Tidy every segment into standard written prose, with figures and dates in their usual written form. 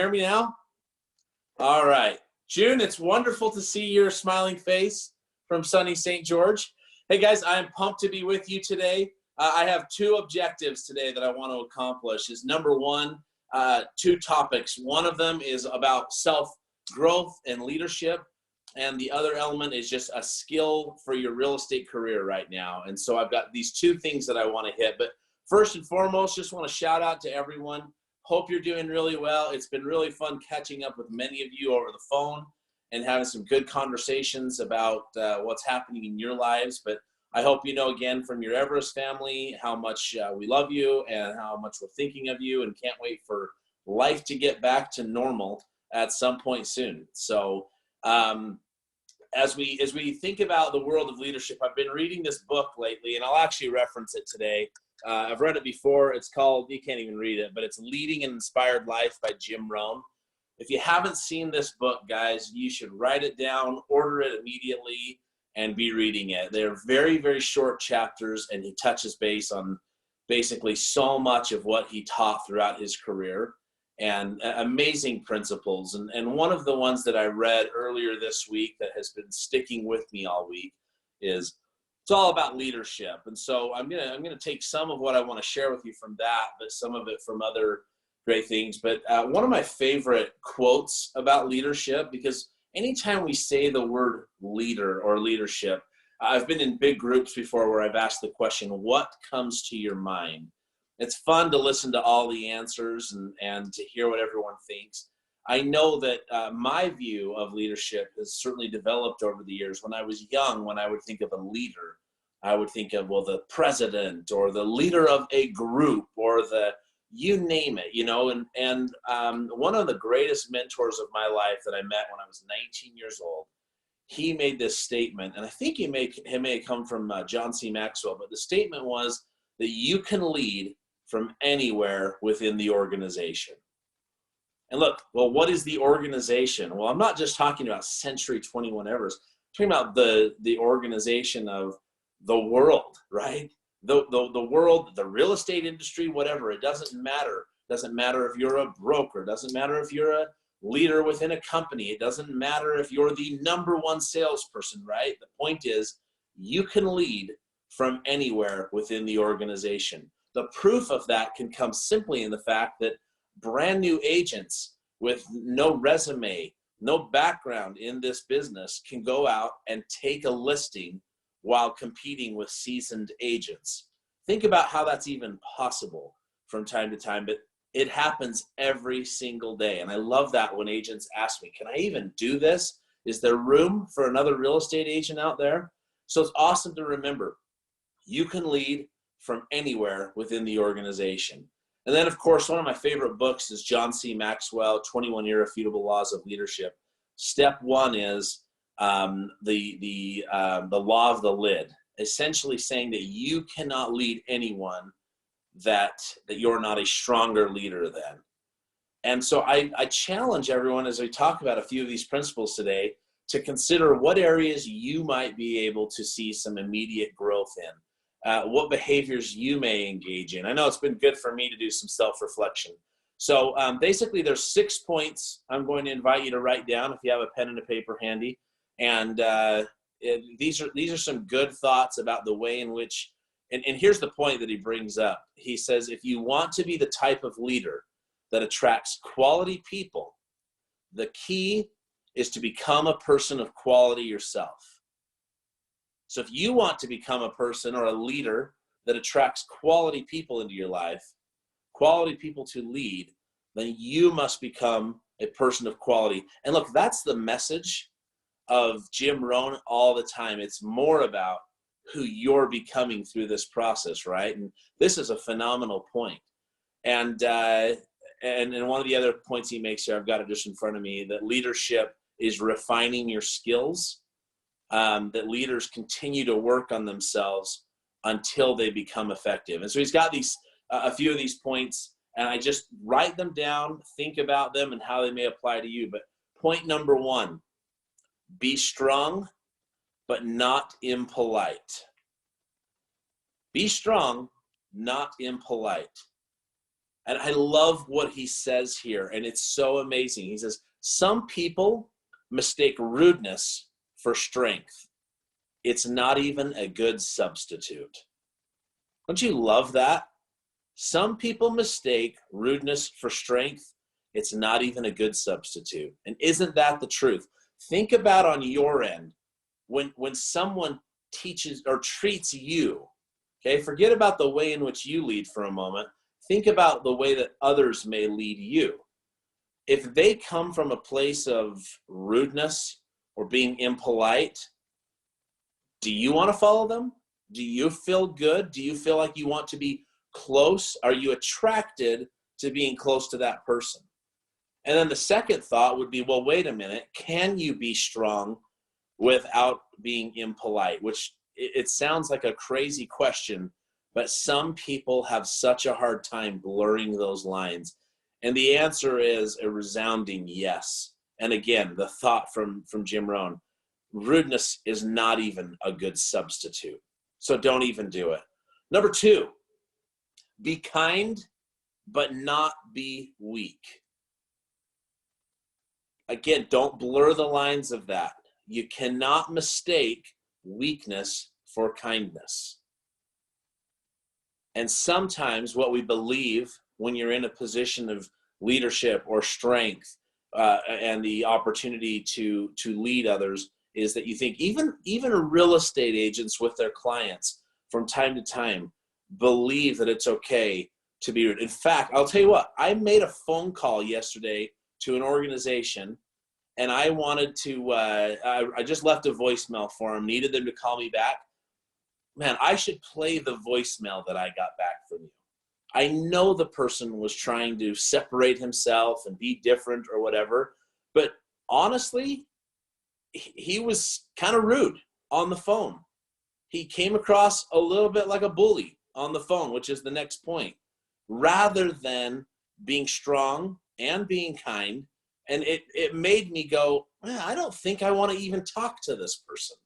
Hear me now? All right. June, it's wonderful to see your smiling face from sunny St. George. Hey guys, I am pumped to be with you today. I have two objectives today that I want to accomplish. Is number one, two topics. One of them is about self-growth and leadership, and the other element is just a skill for your real estate career right now. And so I've got these two things that I want to hit. But first and foremost, just want to shout out to everyone. Hope you're doing really well. It's been really fun catching up with many of you over the phone and having some good conversations about what's happening in your lives. But I hope you know again from your Everest family how much we love you and how much we're thinking of you, and can't wait for life to get back to normal at some point soon. So as we think about the world of leadership, I've been reading this book lately, and I'll actually reference it today. I've read it before. It's called, you can't even read it, but it's Leading an Inspired Life by Jim Rohn. If you haven't seen this book, guys, you should write it down, order it immediately, and be reading it. They're very, very short chapters, and he touches base on basically so much of what he taught throughout his career, and amazing principles. And one of the ones that I read earlier this week that has been sticking with me all week is it's all about leadership. And so I'm gonna take some of what I want to share with you from that, but some of it from other great things. But one of my favorite quotes about leadership, because anytime we say the word leader or leadership, I've been in big groups before where I've asked the question, what comes to your mind? It's fun to listen to all the answers and to hear what everyone thinks. I know that my view of leadership has certainly developed over the years. When I was young, when I would think of a leader, I would think of, well, the president or the leader of a group or you name it, you know. And one of the greatest mentors of my life that I met when I was 19 years old, he made this statement, and I think it may have come from John C. Maxwell, but the statement was that you can lead from anywhere within the organization. And look, well, what is the organization? Well, I'm not just talking about Century 21 Everest. I'm talking about the organization of the world, right? The world, the real estate industry, whatever. It doesn't matter. It doesn't matter if you're a broker. It doesn't matter if you're a leader within a company. It doesn't matter if you're the number one salesperson, right? The point is, you can lead from anywhere within the organization. The proof of that can come simply in the fact that brand new agents with no resume, no background in this business can go out and take a listing while competing with seasoned agents. Think about how that's even possible from time to time, but it happens every single day. And I love that when agents ask me, can I even do this? Is there room for another real estate agent out there? So it's awesome to remember, you can lead from anywhere within the organization. And then, of course, one of my favorite books is John C. Maxwell, 21 Irrefutable Laws of Leadership. Step one is the law of the lid, essentially saying that you cannot lead anyone that you're not a stronger leader than. And so I challenge everyone, as we talk about a few of these principles today, to consider what areas you might be able to see some immediate growth in. What behaviors you may engage in. I know it's been good for me to do some self-reflection. So basically there's 6 points I'm going to invite you to write down if you have a pen and a paper handy. And these are some good thoughts about the way in which, and here's the point that he brings up. He says, if you want to be the type of leader that attracts quality people, the key is to become a person of quality yourself. So if you want to become a person or a leader that attracts quality people into your life, quality people to lead, then you must become a person of quality. And look, that's the message of Jim Rohn all the time. It's more about who you're becoming through this process, right? And this is a phenomenal point. And one of the other points he makes here, I've got it just in front of me, that leadership is refining your skills. That leaders continue to work on themselves until they become effective. And so he's got these a few of these points, and I just write them down, think about them and how they may apply to you. But point number one, be strong, but not impolite. Be strong, not impolite. And I love what he says here, and it's so amazing. He says, some people mistake rudeness for strength. It's not even a good substitute. Don't you love that? Some people mistake rudeness for strength. It's not even a good substitute. And isn't that the truth? Think about on your end, when someone teaches or treats you, okay, forget about the way in which you lead for a moment. Think about the way that others may lead you. If they come from a place of rudeness or being impolite, do you want to follow them? Do you feel good? Do you feel like you want to be close? Are you attracted to being close to that person? And then the second thought would be, well, wait a minute. Can you be strong without being impolite? Which it sounds like a crazy question, but some people have such a hard time blurring those lines. And the answer is a resounding yes. And again, the thought from Jim Rohn, rudeness is not even a good substitute. So don't even do it. Number 2, be kind, but not be weak. Again, don't blur the lines of that. You cannot mistake weakness for kindness. And sometimes what we believe when you're in a position of leadership or strength and the opportunity to lead others is that you think even real estate agents with their clients from time to time believe that it's okay to be rude. In fact, I'll tell you what, I made a phone call yesterday to an organization, and I wanted to, I just left a voicemail for them, needed them to call me back. Man, I should play the voicemail that I got back from you. I know the person was trying to separate himself and be different or whatever, but honestly, he was kind of rude on the phone. He came across a little bit like a bully on the phone, which is the next point, rather than being strong and being kind. And it made me go, I don't think I want to even talk to this person.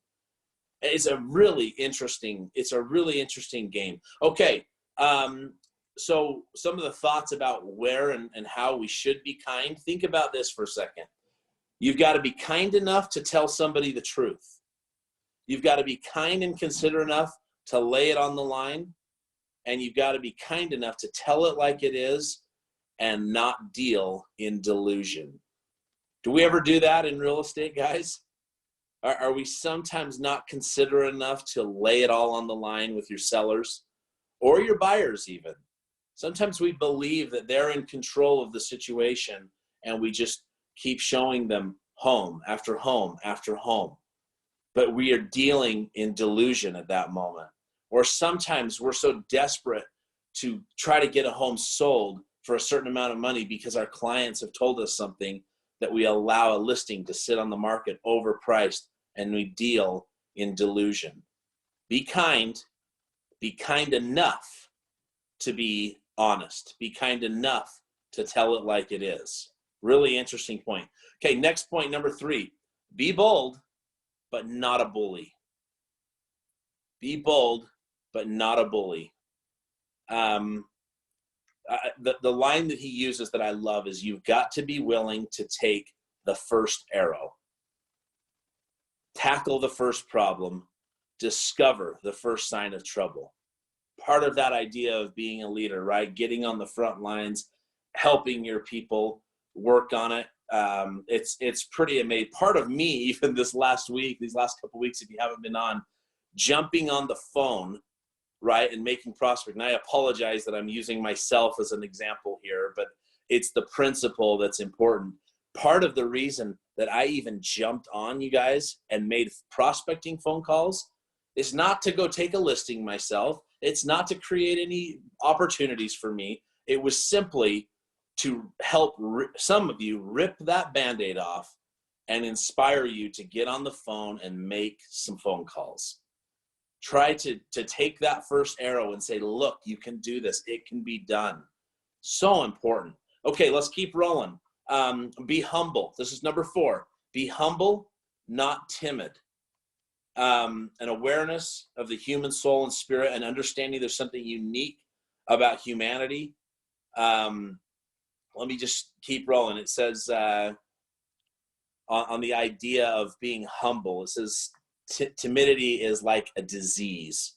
It's a really interesting game. Okay, so some of the thoughts about where and how we should be kind. Think about this for a second. You've got to be kind enough to tell somebody the truth. You've got to be kind and considerate enough to lay it on the line. And you've got to be kind enough to tell it like it is and not deal in delusion. Do we ever do that in real estate, guys? Are we sometimes not considerate enough to lay it all on the line with your sellers or your buyers even? Sometimes we believe that they're in control of the situation and we just keep showing them home after home after home. But we are dealing in delusion at that moment. Or sometimes we're so desperate to try to get a home sold for a certain amount of money because our clients have told us something that we allow a listing to sit on the market overpriced, and we deal in delusion. Be kind enough to be honest. Be kind enough to tell it like it is. Really interesting point. Okay, next point, number 3. Be bold, but not a bully. Be bold, but not a bully. The line that he uses that I love is, you've got to be willing to take the first arrow. Tackle the first problem. Discover the first sign of trouble. Part of that idea of being a leader, right? Getting on the front lines, helping your people work on it. It's pretty amazing. Part of me, even these last couple weeks, if you haven't been on, jumping on the phone, right, and making prospect. And I apologize that I'm using myself as an example here, but it's the principle that's important. Part of the reason that I even jumped on, you guys, and made prospecting phone calls is not to go take a listing myself. It's not to create any opportunities for me. It was simply to help some of you rip that Band-Aid off and inspire you to get on the phone and make some phone calls. Try to take that first arrow and say, look, you can do this. It can be done. So important. Okay, let's keep rolling. Be humble. This is number 4. Be humble, not timid. An awareness of the human soul and spirit, and understanding there's something unique about humanity. Let me just keep rolling. It says on the idea of being humble, it says timidity is like a disease.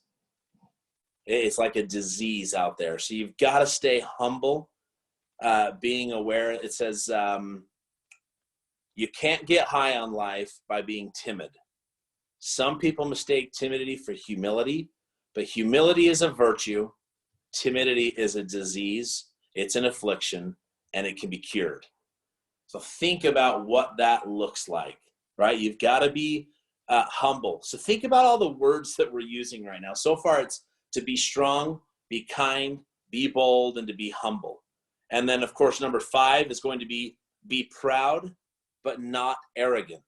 It's like a disease out there. So you've got to stay humble, being aware. It says you can't get high on life by being timid. Some people mistake timidity for humility, but humility is a virtue. Timidity is a disease. It's an affliction, and it can be cured. So think about what that looks like, right? You've got to be humble. So think about all the words that we're using right now. So far, it's to be strong, be kind, be bold, and to be humble. And then, of course, number 5 is going to be proud, but not arrogant.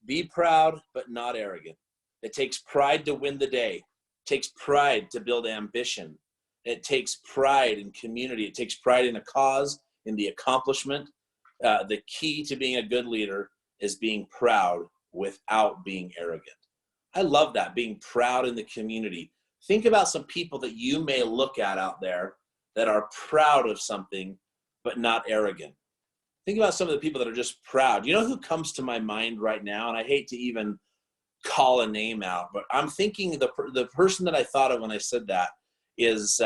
Be proud, but not arrogant. It takes pride to win the day. It takes pride to build ambition. It takes pride in community. It takes pride in a cause, in the accomplishment. The key to being a good leader is being proud without being arrogant. I love that, being proud in the community. Think about some people that you may look at out there that are proud of something, but not arrogant. Think about some of the people that are just proud. You know who comes to my mind right now? And I hate to even call a name out, but I'm thinking the person that I thought of when I said that is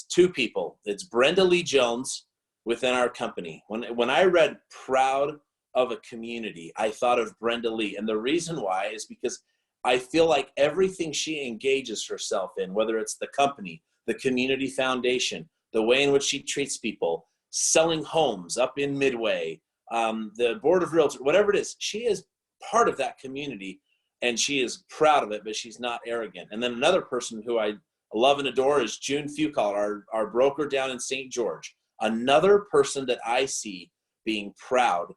2 people. It's Brenda Lee Jones within our company. When I read proud of a community, I thought of Brenda Lee. And the reason why is because I feel like everything she engages herself in, whether it's the company, the community foundation, the way in which she treats people, selling homes up in Midway, the board of realtors, whatever it is, she is part of that community and she is proud of it, but she's not arrogant. And then another person who I love and adore is June Fucall, our broker down in St. George. Another person that I see being proud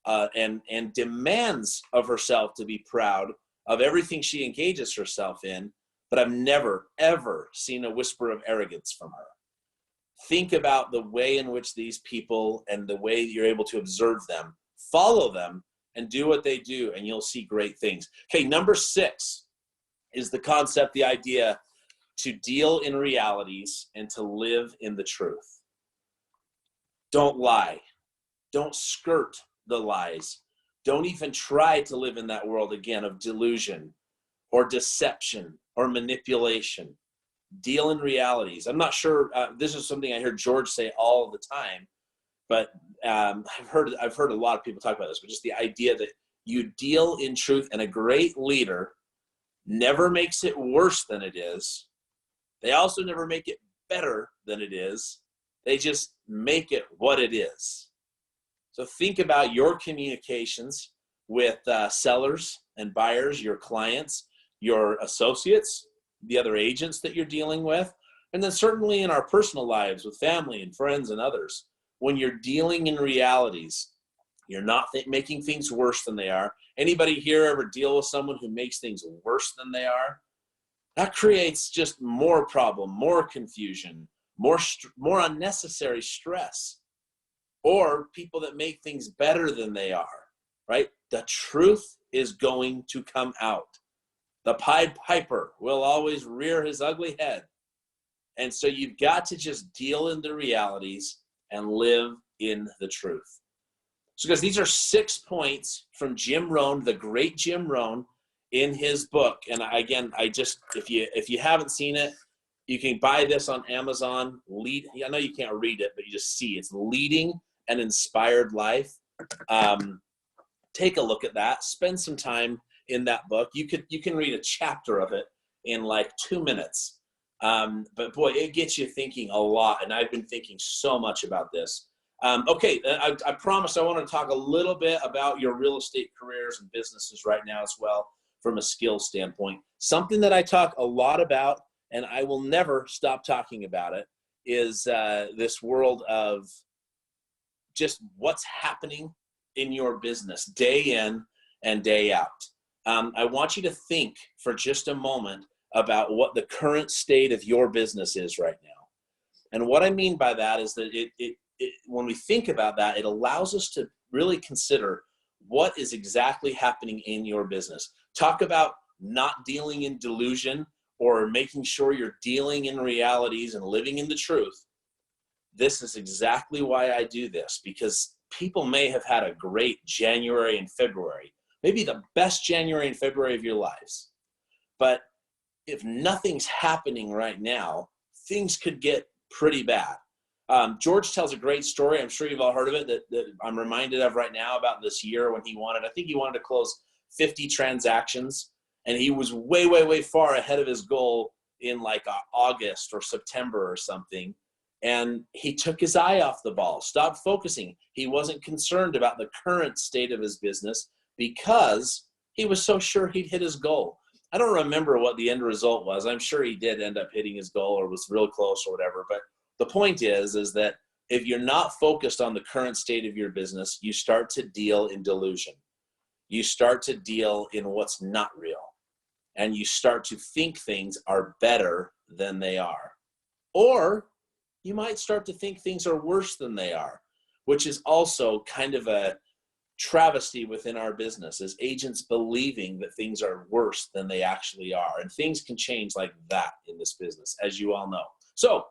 and demands of herself to be proud of everything she engages herself in, but I've never, ever seen a whisper of arrogance from her. Think about the way in which these people and the way you're able to observe them, follow them, and do what they do, and you'll see great things. Okay, number 6 is the concept, the idea to deal in realities and to live in the truth. Don't lie. Don't skirt the lies. Don't even try to live in that world again of delusion or deception or manipulation. Deal in realities. I'm not sure, this is something I hear George say all the time, but I've heard a lot of people talk about this, but just the idea that you deal in truth, and a great leader never makes it worse than it is. They also never make it better than it is. They just make it what it is. So think about your communications with sellers and buyers, your clients, your associates, the other agents that you're dealing with, and then certainly in our personal lives with family and friends and others. When you're dealing in realities, you're not making things worse than they are. Anybody here ever deal with someone who makes things worse than they are? That creates just more problem, more confusion, more unnecessary stress. Or people that make things better than they are, right? The truth is going to come out. The Pied Piper will always rear his ugly head. And so you've got to just deal in the realities and live in the truth. So guys, these are 6 points from Jim Rohn, the great Jim Rohn, in his book. And again, if you haven't seen it, you can buy this on Amazon. I know you can't read it, but you just see it's Leading an Inspired Life. Take a look at that. Spend some time in that book. You can read a chapter of it in like 2 minutes. But boy, it gets you thinking a lot. And I've been thinking so much about this. Okay, I promise I want to talk a little bit about your real estate careers and businesses right now as well from a skill standpoint. Something that I talk a lot about, and I will never stop talking about it, is this world of just what's happening in your business day in and day out. I want you to think for just a moment about what the current state of your business is right now. And what I mean by that is that when we think about that, it allows us to really consider what is exactly happening in your business. Talk about not dealing in delusion or making sure you're dealing in realities and living in the truth, this is exactly why I do this, because people may have had a great January and February, maybe the best January and February of your lives. But if nothing's happening right now, things could get pretty bad. George tells a great story. I'm sure you've all heard of it that I'm reminded of right now about this year when I think he wanted to close 50 transactions, and he was way, way, way far ahead of his goal in like August or September or something. And he took his eye off the ball, stopped focusing. He wasn't concerned about the current state of his business because he was so sure he'd hit his goal. I don't remember what the end result was. I'm sure he did end up hitting his goal or was real close or whatever. But the point is that if you're not focused on the current state of your business, you start to deal in delusion. You start to deal in what's not real. And you start to think things are better than they are. Or you might start to think things are worse than they are, which is also kind of a travesty within our business, as agents believing that things are worse than they actually are. And things can change like that in this business, as you all know. So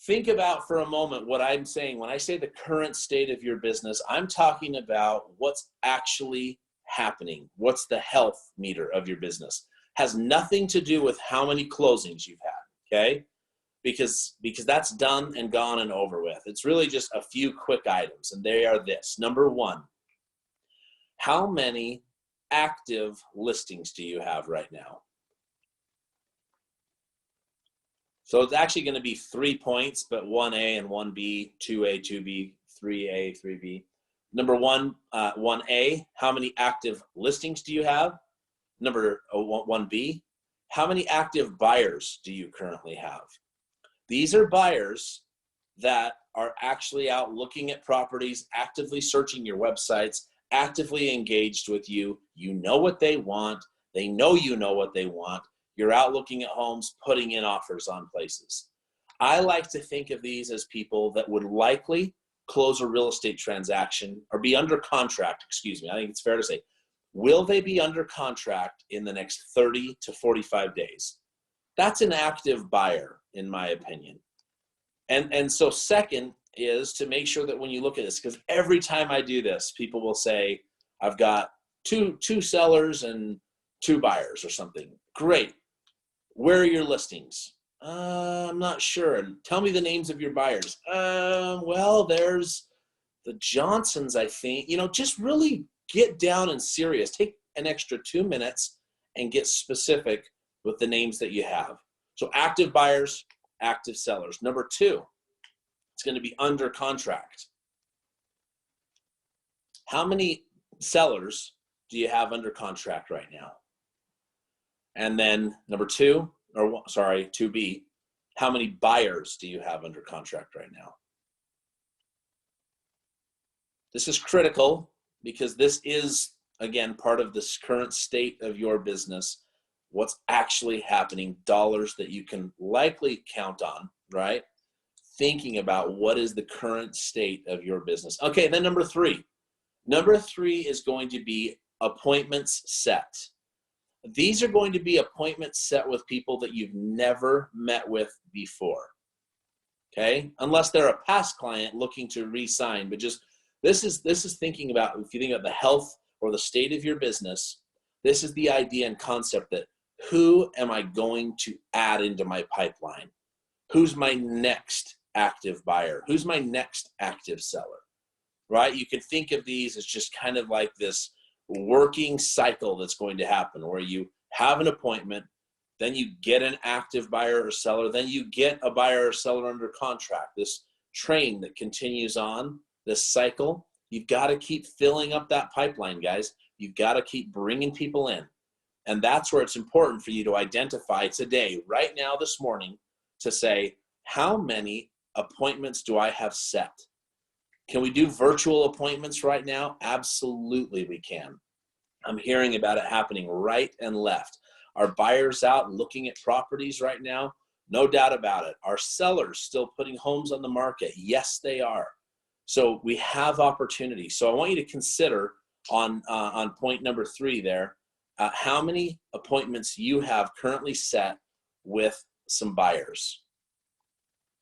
think about for a moment what I'm saying. When I say the current state of your business, I'm talking about what's actually happening. What's the health meter of your business? Has nothing to do with how many closings you've had, okay? Because that's done and gone and over with. It's really just a few quick items, and they are this. Number one, how many active listings do you have right now? So it's actually going to be 3 points, but 1A and 1B, 2A, 2B, 3A, 3B. Number one, 1A, how many active listings do you have? Number 1B, how many active buyers do you currently have? These are buyers that are actually out looking at properties, actively searching your websites, actively engaged with you. You know what they want. They know you know what they want. You're out looking at homes, putting in offers on places. I like to think of these as people that would likely close a real estate transaction or be under contract, excuse me. I think it's fair to say, will they be under contract in the next 30 to 45 days? That's an active buyer, in my opinion. And so second is to make sure that when you look at this, because every time I do this, people will say, I've got two sellers and 2 buyers or something. Great. Where are your listings? I'm not sure. And tell me the names of your buyers. Well, there's the Johnsons, I think. Just really get down and serious. Take an extra 2 minutes and get specific with the names that you have. So active buyers, active sellers. Number 2, it's going to be under contract. How many sellers do you have under contract right now? And then number 2B, how many buyers do you have under contract right now? This is critical because this is, again, part of this current state of your business. What's actually happening, dollars that you can likely count on, right? Thinking about what is the current state of your business. Okay, then number 3. Number 3 is going to be appointments set. These are going to be appointments set with people that you've never met with before, okay? Unless they're a past client looking to re-sign, but just this is thinking about, if you think about the health or the state of your business, this is the idea and concept that who am I going to add into my pipeline? Who's my next active buyer? Who's my next active seller, right? You can think of these as just kind of like this working cycle that's going to happen where you have an appointment, then you get an active buyer or seller, then you get a buyer or seller under contract. This train that continues on, this cycle, you've got to keep filling up that pipeline, guys. You've got to keep bringing people in. And that's where it's important for you to identify today, right now, this morning, to say, how many appointments do I have set? Can we do virtual appointments right now? Absolutely we can. I'm hearing about it happening right and left. Are buyers out looking at properties right now? No doubt about it. Are sellers still putting homes on the market? Yes, they are. So we have opportunity. So I want you to consider on point number 3 there, how many appointments you have currently set with some buyers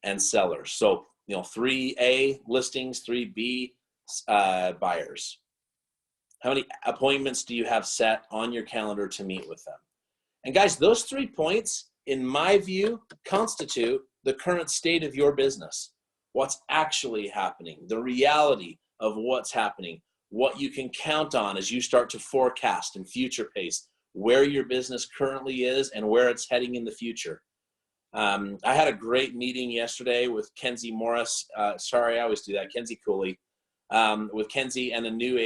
and sellers. So, 3A listings, 3B buyers. How many appointments do you have set on your calendar to meet with them? And guys, those 3 points, in my view, constitute the current state of your business. What's actually happening, the reality of what's happening, what you can count on as you start to forecast and future pace where your business currently is and where it's heading in the future. I had a great meeting yesterday with Kenzie Morris. Sorry, I always do that. Kenzie Cooley. With Kenzie and a newer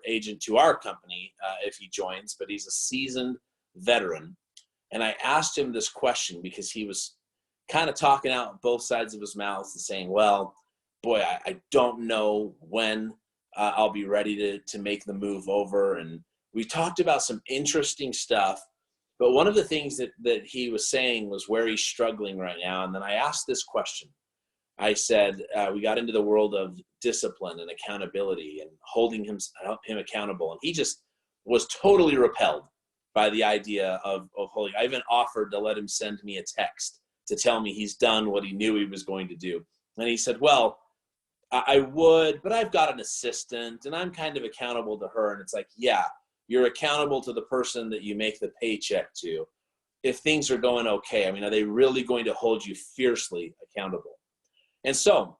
agent to our company if he joins, but he's a seasoned veteran. And I asked him this question because he was kind of talking out both sides of his mouth and saying, well, boy, I don't know when I'll be ready to make the move over. And we talked about some interesting stuff. But one of the things that he was saying was where he's struggling right now. And then I asked this question. I said, we got into the world of discipline and accountability and holding him accountable. And he just was totally repelled by the idea of holding. I even offered to let him send me a text to tell me he's done what he knew he was going to do. And he said, well, I would, but I've got an assistant and I'm kind of accountable to her. And it's like, yeah, you're accountable to the person that you make the paycheck to. If things are going okay, I mean, are they really going to hold you fiercely accountable? And so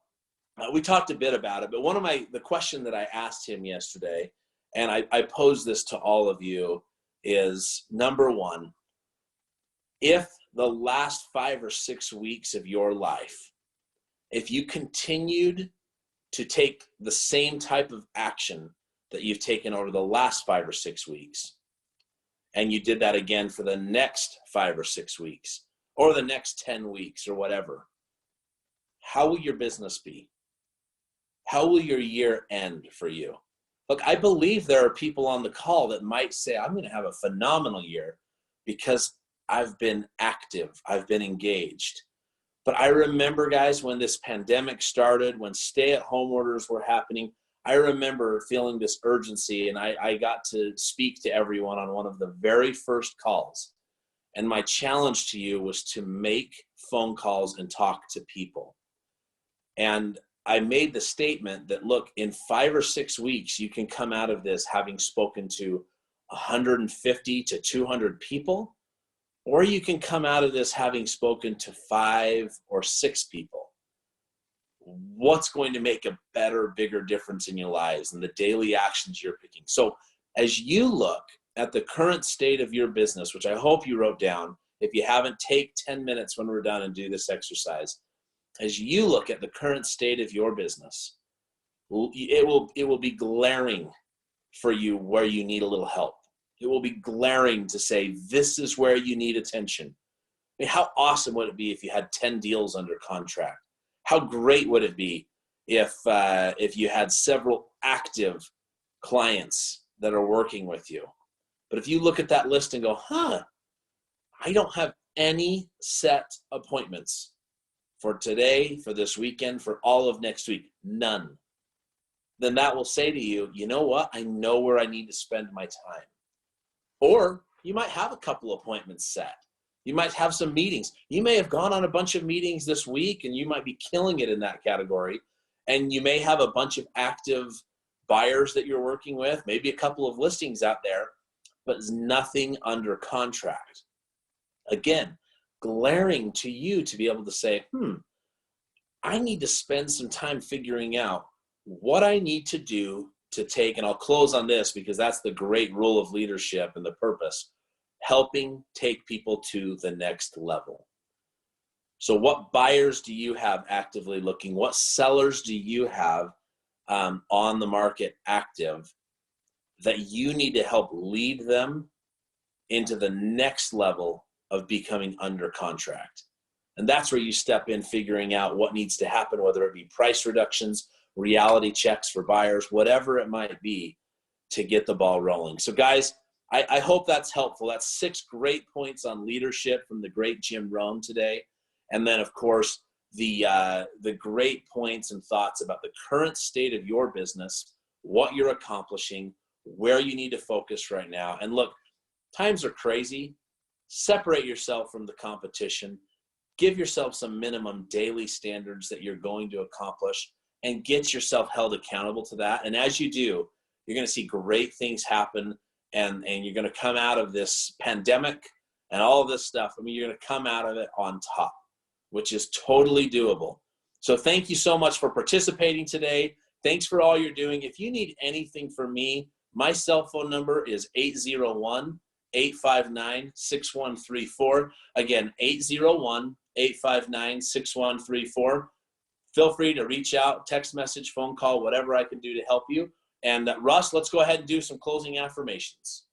we talked a bit about it, but the question that I asked him yesterday, and I pose this to all of you, is number one, if the last 5 or 6 weeks of your life, if you continued to take the same type of action that you've taken over the last 5 or 6 weeks, and you did that again for the next 5 or 6 weeks, or the next 10 weeks or whatever, how will your business be? How will your year end for you? Look, I believe there are people on the call that might say, I'm going to have a phenomenal year because I've been active, I've been engaged. But I remember, guys, when this pandemic started, when stay-at-home orders were happening, I remember feeling this urgency, and I got to speak to everyone on one of the very first calls. And my challenge to you was to make phone calls and talk to people. And I made the statement that, look, in 5 or 6 weeks, you can come out of this having spoken to 150 to 200 people, or you can come out of this having spoken to 5 or 6 people. What's going to make a better, bigger difference in your lives and the daily actions you're picking? So as you look at the current state of your business, which I hope you wrote down, if you haven't, take 10 minutes when we're done and do this exercise. As you look at the current state of your business, it will be glaring for you where you need a little help. It will be glaring to say, this is where you need attention. I mean, how awesome would it be if you had 10 deals under contract? How great would it be if you had several active clients that are working with you? But if you look at that list and go, I don't have any set appointments for today, for this weekend, for all of next week, none, then that will say to you, you know what? I know where I need to spend my time. Or you might have a couple appointments set. You might have some meetings. You may have gone on a bunch of meetings this week and you might be killing it in that category. And you may have a bunch of active buyers that you're working with, maybe a couple of listings out there, but there's nothing under contract. Again, glaring to you to be able to say, I need to spend some time figuring out what I need to do to take, and I'll close on this because that's the great rule of leadership and the purpose, helping take people to the next level. So what buyers do you have actively looking? What sellers do you have on the market active that you need to help lead them into the next level of becoming under contract? And that's where you step in, figuring out what needs to happen, whether it be price reductions, reality checks for buyers, whatever it might be, to get the ball rolling. So guys, I hope that's helpful. That's 6 great points on leadership from the great Jim Rohn today. And then of course, the great points and thoughts about the current state of your business, what you're accomplishing, where you need to focus right now. And look, times are crazy. Separate yourself from the competition. Give yourself some minimum daily standards that you're going to accomplish and get yourself held accountable to that. And as you do, you're going to see great things happen, and you're going to come out of this pandemic and all of this stuff. I mean, you're going to come out of it on top, which is totally doable. So thank you so much for participating today. Thanks for all you're doing. If you need anything from me, my cell phone number is 801-859-6134. Again, 801-859-6134. Feel free to reach out, text message, phone call, whatever I can do to help you. And Russ, let's go ahead and do some closing affirmations.